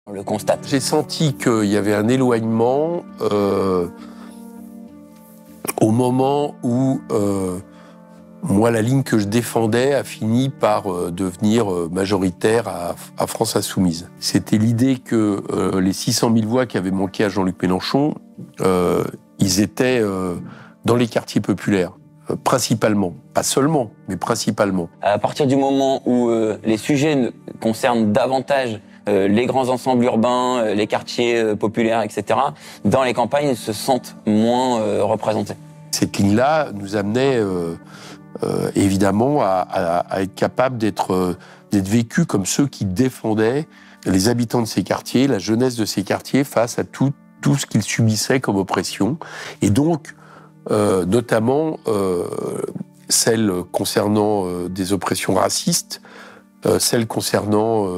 On le constate. J'ai senti qu'il y avait un éloignement au moment où moi, la ligne que je défendais a fini par devenir majoritaire à France Insoumise. C'était l'idée que les 600 000 voix qui avaient manqué à Jean-Luc Mélenchon, ils étaient dans les quartiers populaires. Principalement, pas seulement, mais principalement. À partir du moment où les sujets concernent davantage les grands ensembles urbains, les quartiers populaires, etc., dans les campagnes, ils se sentent moins représentés. Cette ligne-là nous amenait évidemment à être capable d'être vécus comme ceux qui défendaient les habitants de ces quartiers, la jeunesse de ces quartiers face à tout ce qu'ils subissaient comme oppression. Et donc, notamment celles concernant des oppressions racistes, celles concernant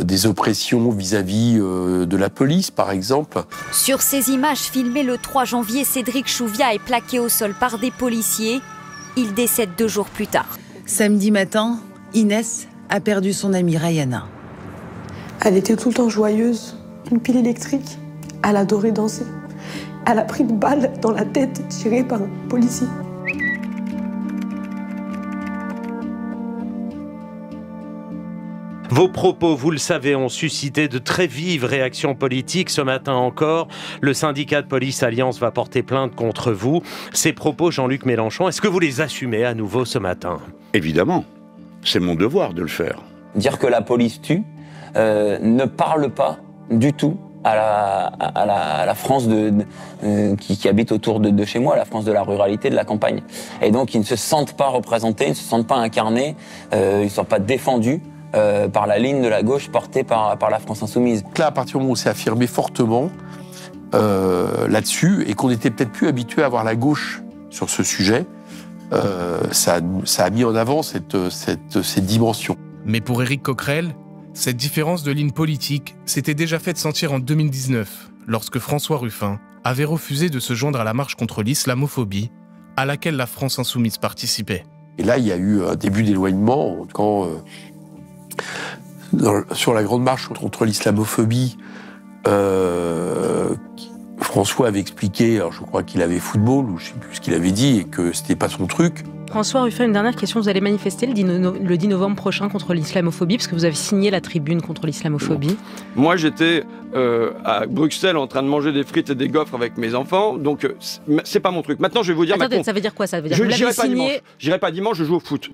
des oppressions vis-à-vis de la police, par exemple. Sur ces images filmées le 3 janvier, Cédric Chouviat est plaqué au sol par des policiers. Il décède 2 jours plus tard. Samedi matin, Inès a perdu son amie Rayana. Elle était tout le temps joyeuse, une pile électrique. Elle adorait danser. Elle a pris une balle dans la tête tirée par un policier. Vos propos, vous le savez, ont suscité de très vives réactions politiques. Ce matin encore, le syndicat de police Alliance va porter plainte contre vous. Ces propos, Jean-Luc Mélenchon, est-ce que vous les assumez à nouveau ce matin? Évidemment, c'est mon devoir de le faire. Dire que la police tue ne parle pas du tout à la France qui habite autour de chez moi, la France de la ruralité, de la campagne. Et donc, ils ne se sentent pas représentés, ils ne se sentent pas incarnés, ils ne sont pas défendus par la ligne de la gauche portée par la France Insoumise. Là, à partir du moment où on s'est affirmé fortement là-dessus, et qu'on n'était peut-être plus habitué à voir la gauche sur ce sujet, ça a mis en avant cette dimension. Mais pour Éric Coquerel, cette différence de ligne politique s'était déjà faite sentir en 2019, lorsque François Ruffin avait refusé de se joindre à la marche contre l'islamophobie, à laquelle la France Insoumise participait. Et là, il y a eu un début d'éloignement quand, sur la grande marche contre l'islamophobie, François avait expliqué, alors je crois qu'il avait football, ou je ne sais plus ce qu'il avait dit, et que c'était pas son truc. François Ruffin, une dernière question. Vous allez manifester le 10 novembre prochain contre l'islamophobie, parce que vous avez signé la tribune contre l'islamophobie. Moi, j'étais à Bruxelles en train de manger des frites et des gaufres avec mes enfants, donc c'est pas mon truc. Maintenant, je vais vous dire... Attendez, ça veut dire quoi? Ça veut dire que vous l'avez signé... J'irai pas dimanche, je joue au foot.